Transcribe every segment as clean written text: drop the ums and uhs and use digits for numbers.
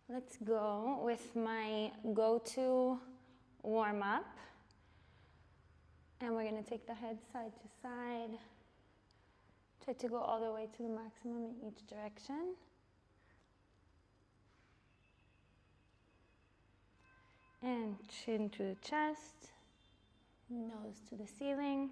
Let's go with my go-to warm-up. And we're going to take the head side to side. Try to go all the way to the maximum in each direction. And chin to the chest, nose to the ceiling.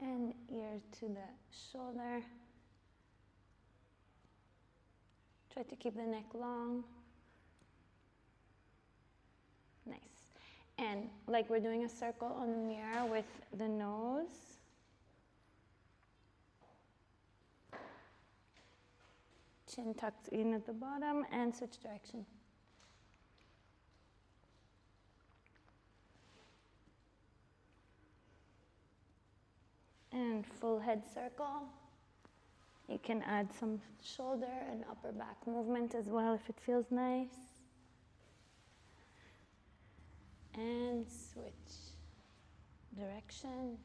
And ear to the shoulder. Try to keep the neck long. Nice. And like we're doing a circle on the mirror with the nose. Chin tucked in at the bottom and switch direction. And full head circle. You can add some shoulder and upper back movement as well if it feels nice. And switch direction.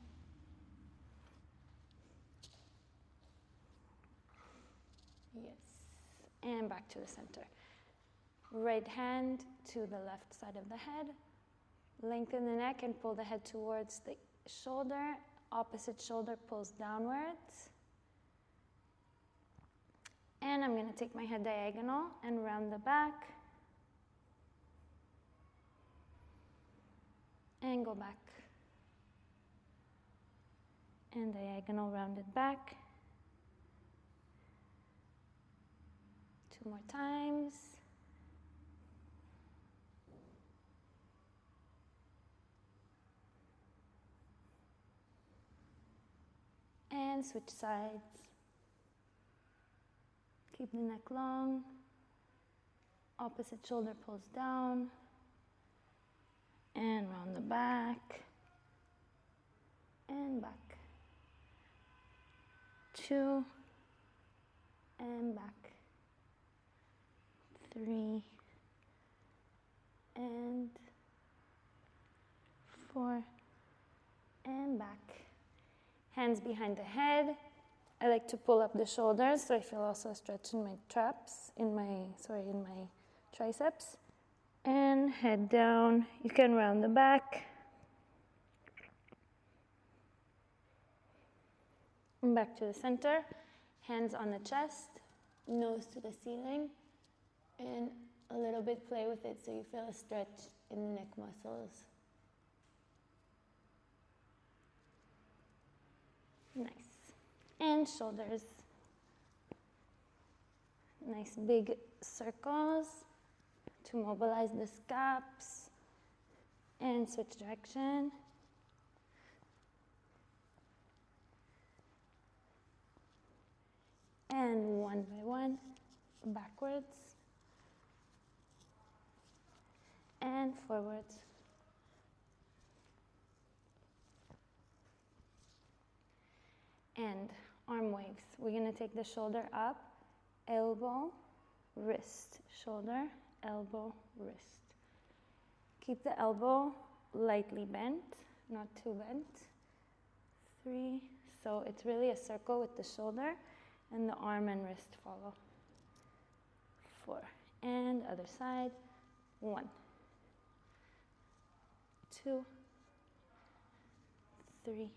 Yes. And back to the center. Right hand to the left side of the head. Lengthen the neck and pull the head towards the shoulder. Opposite shoulder pulls downwards. And I'm going to take my head diagonal and round the back. And go back. And diagonal rounded back. 2 more times. And switch sides. Keep the neck long. Opposite shoulder pulls down. And round the back. And back. 2. And back. 3. And 4. And back. Hands behind the head. I like to pull up the shoulders, so I feel also a stretch in my traps, in my triceps. And head down. You can round the back. And back to the center. Hands on the chest, nose to the ceiling, and a little bit play with it so you feel a stretch in the neck muscles. Nice. And shoulders. Nice big circles to mobilize the scaps. And switch direction. And one by one, backwards. And forwards. And arm waves. We're going to take the shoulder up, elbow, wrist, shoulder, elbow, wrist. Keep the elbow lightly bent, not too bent. 3. So it's really a circle with the shoulder and the arm and wrist follow. 4. And other side. 1. 2. 3.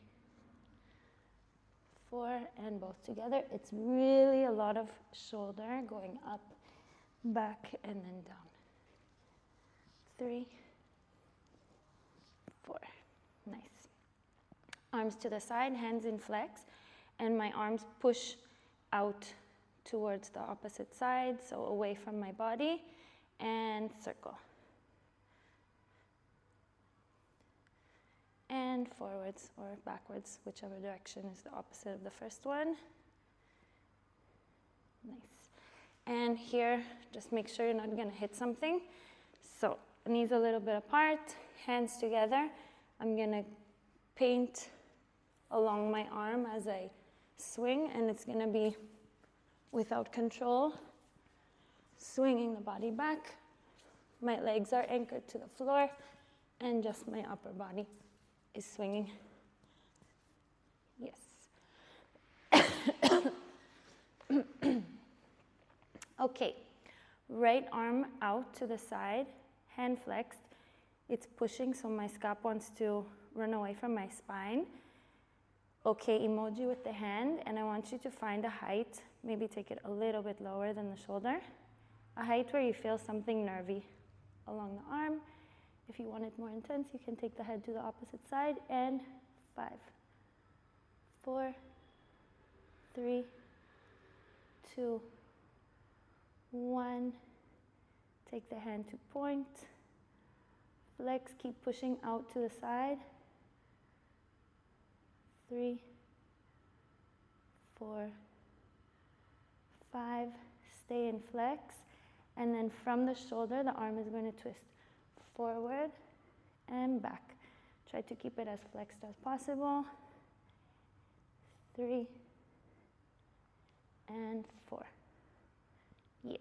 4, and both together. It's really a lot of shoulder going up, back, and then down. 3, 4. Nice. Arms to the side, hands in flex, and my arms push out towards the opposite side, so away from my body, and circle. And forwards or backwards, whichever direction is the opposite of the first one. Nice. And here, just make sure you're not going to hit something. So, knees a little bit apart, hands together. I'm going to paint along my arm as I swing, and it's going to be without control, swinging the body back. My legs are anchored to the floor, and just my upper body is swinging Okay, right arm out to the side, hand flexed. It's pushing, so my scap wants to run away from my spine. Okay, emoji with the hand, and I want you to find a height, maybe take it a little bit lower than the shoulder, a height where you feel something nervy along the arm. If you want it more intense, you can take the head to the opposite side, and 5, 4, 3, 2, 1. Take the hand to point. Flex, keep pushing out to the side. 3, 4, 5. Stay in flex. And then from the shoulder, the arm is going to twist forward and back. Try to keep it as flexed as possible. 3 and 4. Yes.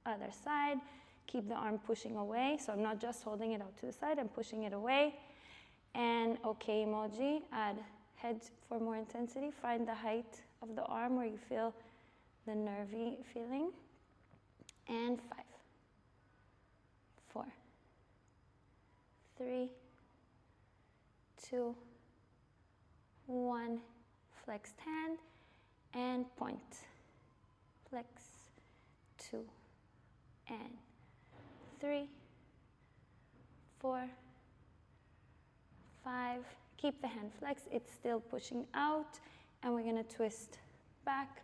Other side. Keep the arm pushing away. So I'm not just holding it out to the side, I'm pushing it away. And okay emoji, add head for more intensity. Find the height of the arm where you feel the nervy feeling. And 5, 4, 3, 2, 1. Flexed hand and point. Flex, 2 and 3, 4, 5. Keep the hand flexed. It's still pushing out, and we're going to twist back.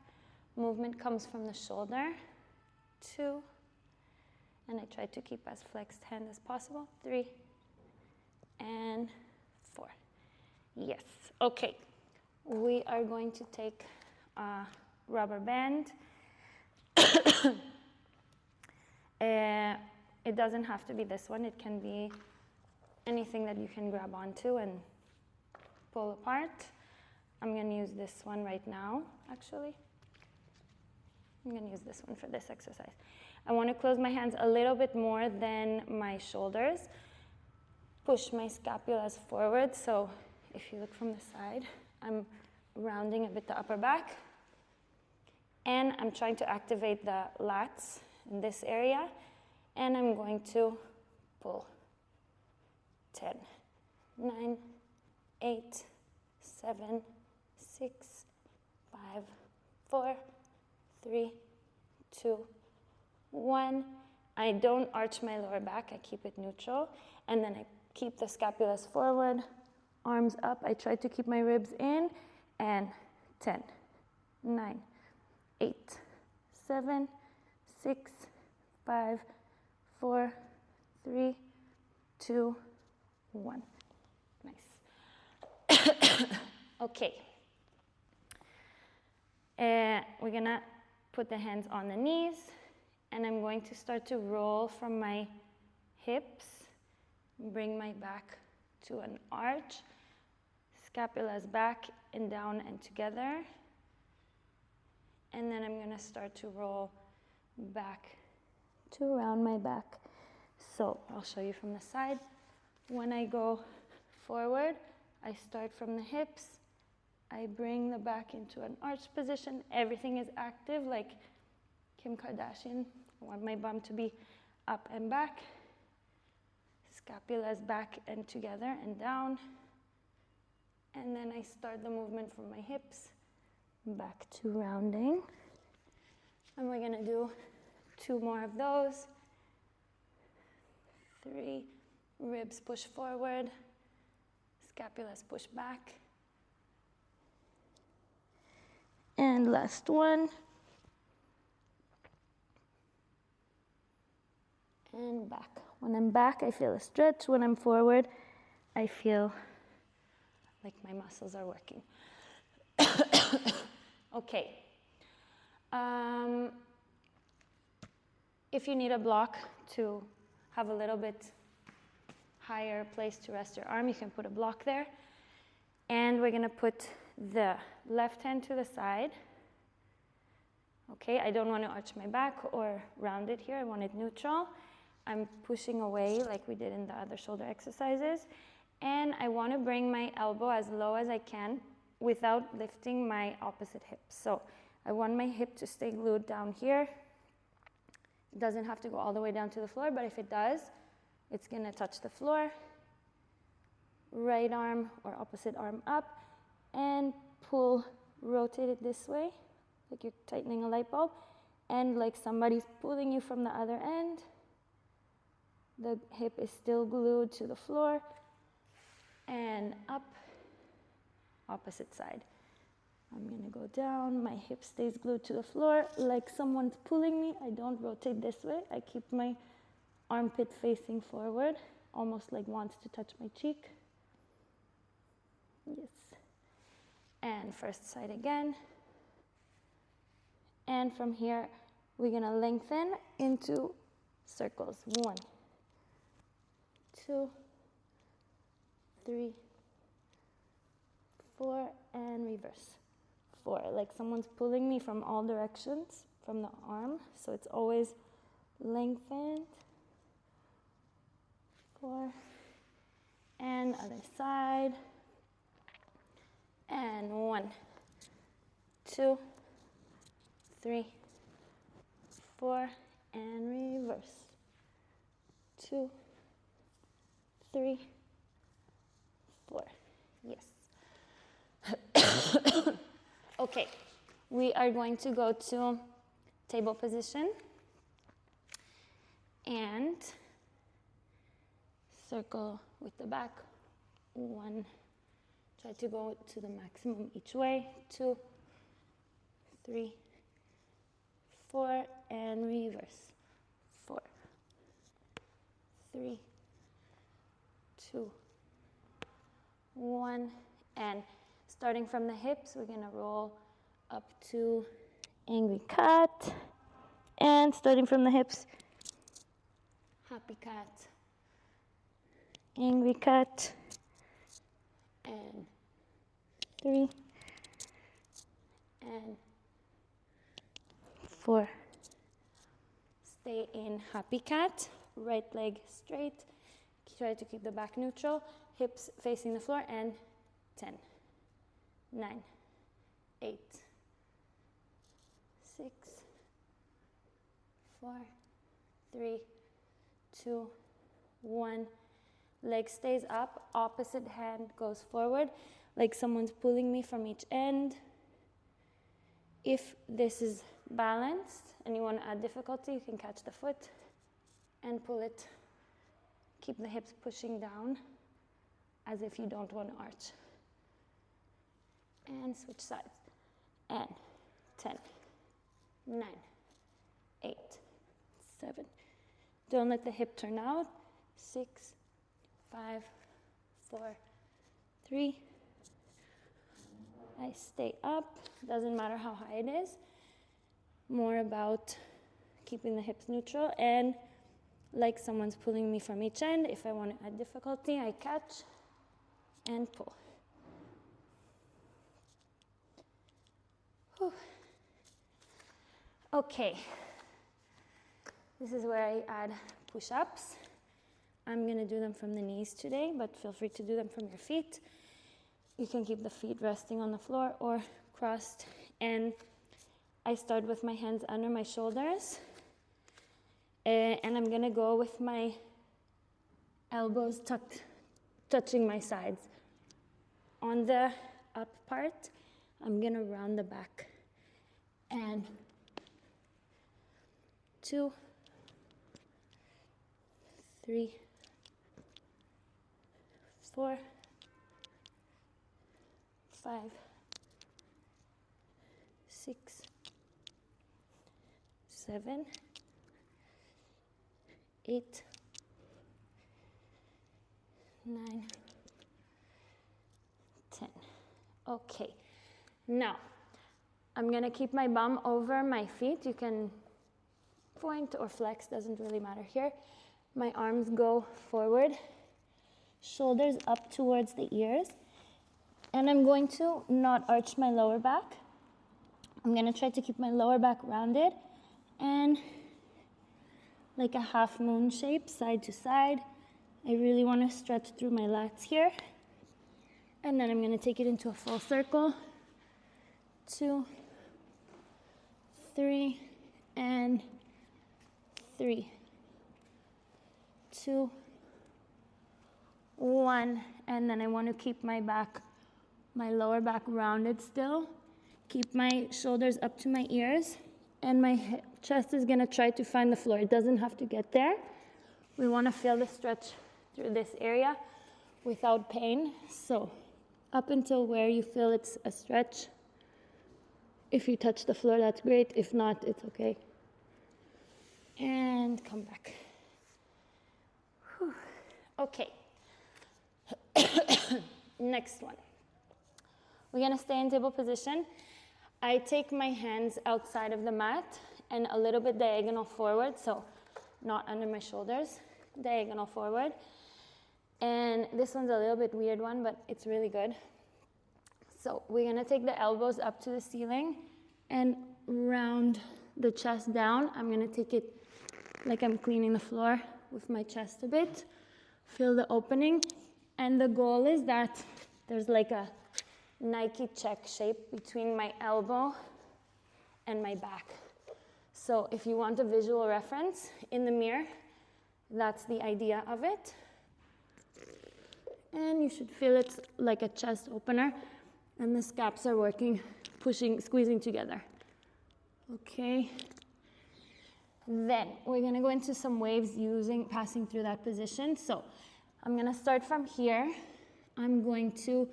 Movement comes from the shoulder. 2, and I try to keep as flexed hand as possible. 3 and 4. Yes. Okay. We are going to take a rubber band. It doesn't have to be this one. It can be anything that you can grab onto and pull apart. I'm going to use this one right now, actually. I'm going to use this one for this exercise. I want to close my hands a little bit more than my shoulders. Push my scapulas forward. So if you look from the side, I'm rounding a bit the upper back. And I'm trying to activate the lats in this area. And I'm going to pull. 10, 9, 8, 7, 6, 5, 4, 3, 2, 1. I don't arch my lower back. I keep it neutral. And then I keep the scapulas forward, arms up. I try to keep my ribs in. And 10, 9, 8, 7, 6, 5, 4, 3, 2, 1. Nice. Okay. We're going to put the hands on the knees, and I'm going to start to roll from my hips, bring my back to an arch, scapulas back and down and together, and then I'm going to start to roll back to around my back. So I'll show you from the side. When I go forward, I start from the hips. I bring the back into an arch position. Everything is active, like Kim Kardashian. I want my bum to be up and back. Scapulas back and together and down. And then I start the movement from my hips back to rounding. And we're going to do 2 more of those. 3, ribs push forward, scapulas push back. And last one. And back. When I'm back, I feel a stretch. When I'm forward, I feel like my muscles are working. Okay. If you need a block to have a little bit higher place to rest your arm, you can put a block there. And we're going to put the left hand to the side. Okay, I don't want to arch my back or round it here. I want it neutral. I'm pushing away like we did in the other shoulder exercises. And I want to bring my elbow as low as I can without lifting my opposite hip. So I want my hip to stay glued down here. It doesn't have to go all the way down to the floor, but if it does, it's gonna touch the floor. Right arm or opposite arm up and pull, rotate it this way, like you're tightening a light bulb, and like somebody's pulling you from the other end. The hip is still glued to the floor, and up, opposite side. I'm gonna go down, my hip stays glued to the floor, like someone's pulling me. I don't rotate this way, I keep my armpit facing forward, almost like wants to touch my cheek. Yes. And first side again. And from here, we're gonna lengthen into circles. 1, 2, 3, 4, and reverse. 4, like someone's pulling me from all directions from the arm, so it's always lengthened. 4, and other side. And 1, 2, 3, 4, and reverse. 2, 3, 4. Yes. Okay, we are going to go to table position and circle with the back. 1, try to go to the maximum each way. 2, 3, 4, and reverse. 4, 3, 2, 1, and starting from the hips, we're gonna roll up to angry cat, and starting from the hips, happy cat, angry cat, and 3, and 4. Stay in happy cat, right leg straight, try to keep the back neutral, hips facing the floor, and 10, 9, 8, 6, 4, 3, 2, 1. Leg stays up, opposite hand goes forward, like someone's pulling me from each end. If this is balanced and you want to add difficulty, you can catch the foot and pull it. Keep the hips pushing down as if you don't want to arch. And switch sides. And 10, 9, 8, 7. Don't let the hip turn out. 6, 5, 4, 3. I stay up. Doesn't matter how high it is. More about keeping the hips neutral, and like someone's pulling me from each end. If I want to add difficulty, I catch and pull. Whew. Okay, this is where I add push-ups. I'm gonna do them from the knees today, but feel free to do them from your feet. You can keep the feet resting on the floor or crossed, and I start with my hands under my shoulders, and I'm gonna go with my elbows tucked, touching my sides. On the up part, I'm gonna round the back, and 2, 3, 4, 5, 6, 7, 8, 9, 10. Okay, now I'm gonna keep my bum over my feet. You can point or flex, doesn't really matter here. My arms go forward, shoulders up towards the ears, and I'm going to not arch my lower back. I'm gonna try to keep my lower back rounded and like a half moon shape, side to side. I really wanna stretch through my lats here. And then I'm gonna take it into a full circle. 2, 3, and 3. 2, 1, and then I want to keep my lower back rounded still. Keep my shoulders up to my ears, and my chest is gonna try to find the floor. It doesn't have to get there. We want to feel the stretch through this area without pain. So up until where you feel it's a stretch. If you touch the floor, that's great. If not, it's okay. And come back. Whew. Okay. Next one. We're gonna stay in table position. I take my hands outside of the mat and a little bit diagonal forward, so not under my shoulders, diagonal forward. And this one's a little bit weird one, but it's really good. So we're gonna take the elbows up to the ceiling and round the chest down. I'm gonna take it like I'm cleaning the floor with my chest a bit. Feel the opening. And the goal is that there's like a Nike check shape between my elbow and my back. So if you want a visual reference in the mirror, that's the idea of it. And you should feel it like a chest opener. And the scaps are working, pushing, squeezing together. Okay. Then we're gonna go into some waves passing through that position. So I'm gonna start from here. I'm going to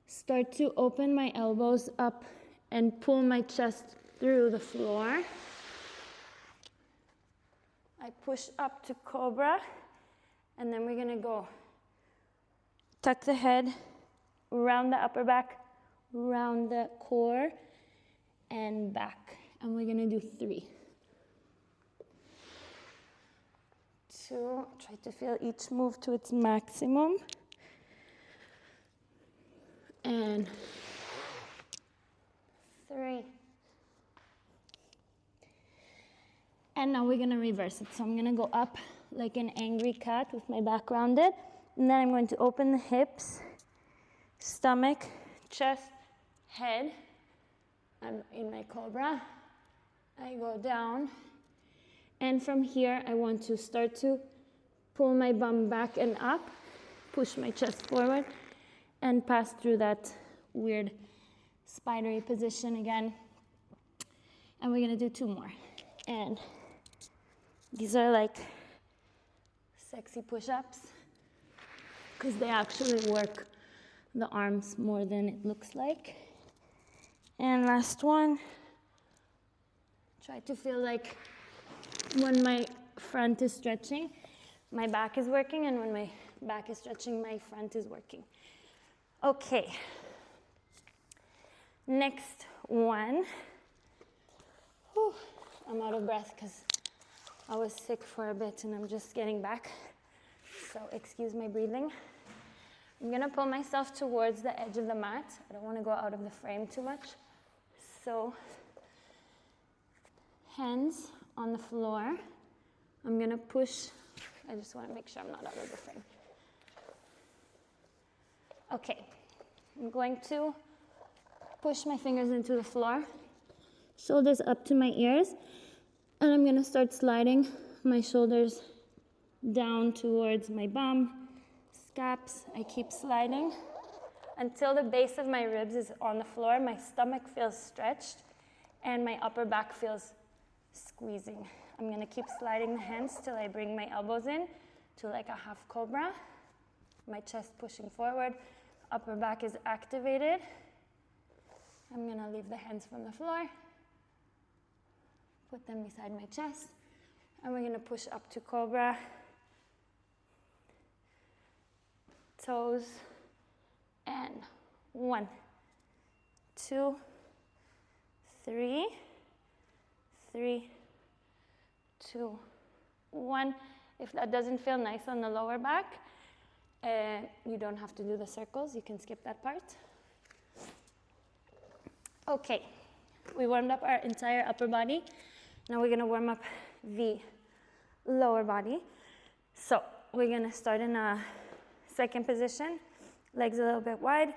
start to open my elbows up and pull my chest through the floor. I push up to cobra, and then we're gonna go tuck the head, round the upper back, round the core, and back. And we're gonna do 3. 2, try to feel each move to its maximum. And 3. And now we're gonna reverse it. So I'm gonna go up like an angry cat with my back rounded. And then I'm going to open the hips, stomach, chest, head. I'm in my cobra. I go down. And from here, I want to start to pull my bum back and up, push my chest forward, and pass through that weird spidery position again. And we're gonna do 2 more. And these are like sexy push-ups because they actually work the arms more than it looks like. And last one, try to feel like when my front is stretching, my back is working, and when my back is stretching, my front is working. Okay. Next one. Whew. I'm out of breath because I was sick for a bit and I'm just getting back. So excuse my breathing. I'm gonna pull myself towards the edge of the mat. I don't want to go out of the frame too much. So hands on the floor. I'm gonna push. I just want to make sure I'm not out of the frame. Okay, I'm going to push my fingers into the floor, shoulders up to my ears, and I'm gonna start sliding my shoulders down towards my bum, scaps. I keep sliding until the base of my ribs is on the floor, my stomach feels stretched, and my upper back feels squeezing. I'm gonna keep sliding the hands till I bring my elbows in to like a half cobra. My chest pushing forward, upper back is activated. I'm gonna leave the hands from the floor, put them beside my chest, and we're gonna push up to cobra. Toes, and 1, 2, 3, 3, 2, 1. If that doesn't feel nice on the lower back, you don't have to do the circles. You can skip that part. Okay, we warmed up our entire upper body. Now we're gonna warm up the lower body. So we're gonna start in a second position. Legs a little bit wide.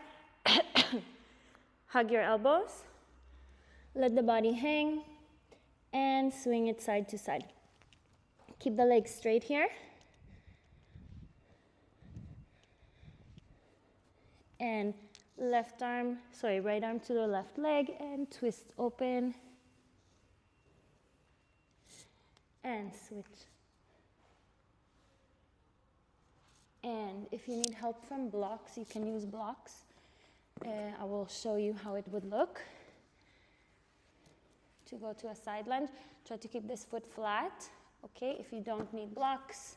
Hug your elbows. Let the body hang and swing it side to side. Keep the legs straight here. And right arm to the left leg and twist open. And switch. And if you need help from blocks, you can use blocks. I will show you how it would look. To go to a side lunge, try to keep this foot flat. Okay, if you don't need blocks,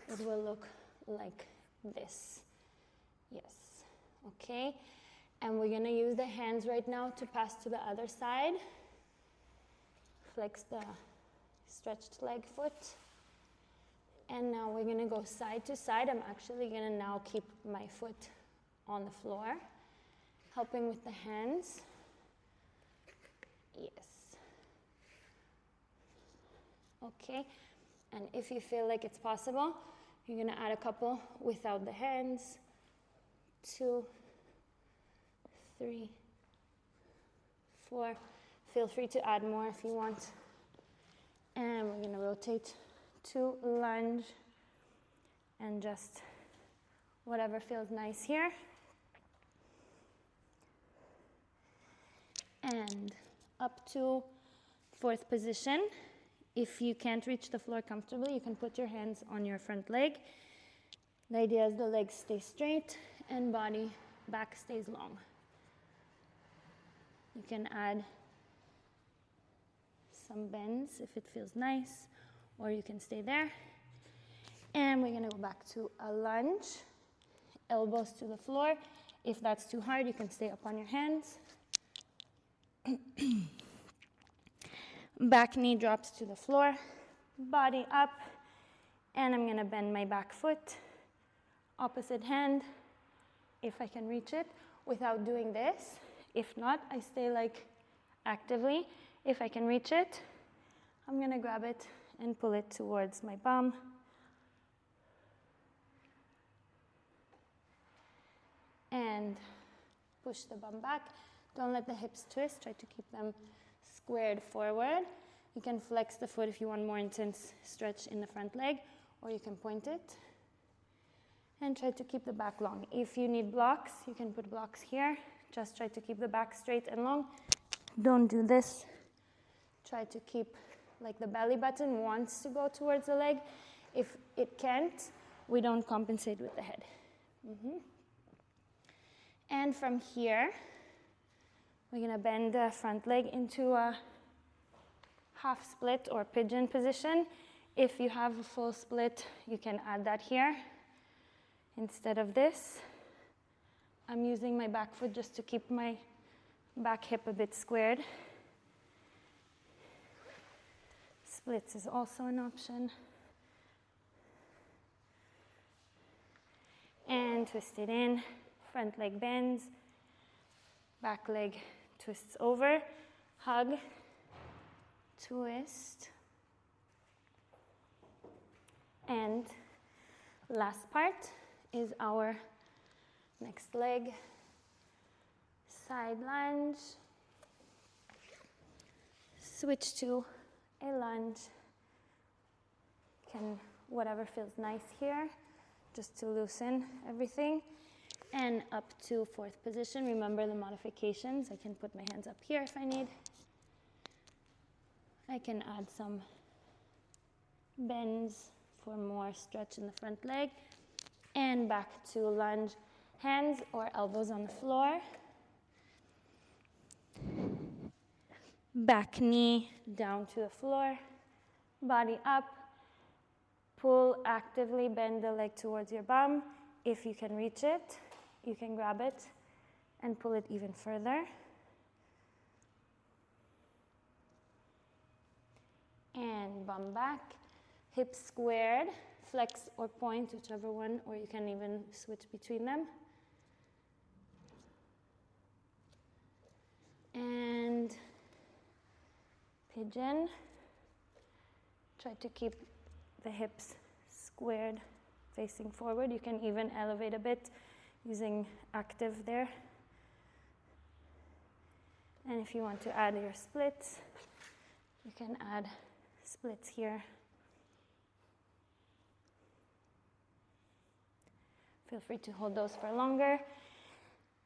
it will look like this. Yes, okay. And we're gonna use the hands right now to pass to the other side. Flex the stretched leg foot. And now we're gonna go side to side. I'm actually gonna now keep my foot on the floor, helping with the hands. Yes. Okay, and if you feel like it's possible, you're gonna add a couple without the hands. 2, 3, 4. Feel free to add more if you want. And we're gonna rotate to lunge and just whatever feels nice here. And up to 4th position. If you can't reach the floor comfortably, you can put your hands on your front leg. The idea is the legs stay straight and back stays long. You can add some bends if it feels nice, or you can stay there. And we're gonna go back to a lunge, elbows to the floor. If that's too hard, you can stay up on your hands. Back knee drops to the floor, body up, and I'm gonna bend my back foot, opposite hand, if I can reach it, without doing this. If not, I stay like actively. If I can reach it, I'm gonna grab it and pull it towards my bum. And push the bum back. Don't let the hips twist, try to keep them squared forward. You can flex the foot if you want more intense stretch in the front leg, or you can point it. And try to keep the back long. If you need blocks, you can put blocks here. Just try to keep the back straight and long. Don't do this. Try to keep, like the belly button wants to go towards the leg. If it can't, we don't compensate with the head. And from here, we're gonna bend the front leg into a half split or pigeon position. If you have a full split, you can add that here. Instead of this, I'm using my back foot just to keep my back hip a bit squared. Splits is also an option. And twist it in, front leg bends, back leg twists over, hug, twist, and last part is our next leg, side lunge, switch to a lunge, whatever feels nice here, just to loosen everything. And up to 4th position. Remember the modifications. I can put my hands up here if I need. I can add some bends for more stretch in the front leg. And back to lunge, hands or elbows on the floor. Back knee down to the floor. Body up. Pull actively, bend the leg towards your bum. If you can reach it, you can grab it and pull it even further. And bum back, hips squared, flex or point, whichever one, or you can even switch between them. And pigeon. Try to keep the hips squared, facing forward. You can even elevate a bit using active there. And if you want to add your splits, you can add splits here. Feel free to hold those for longer.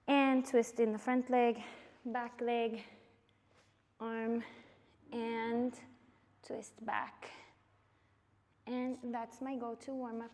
And twist in the front leg, back leg, arm, and twist back. And that's my go-to warm-up.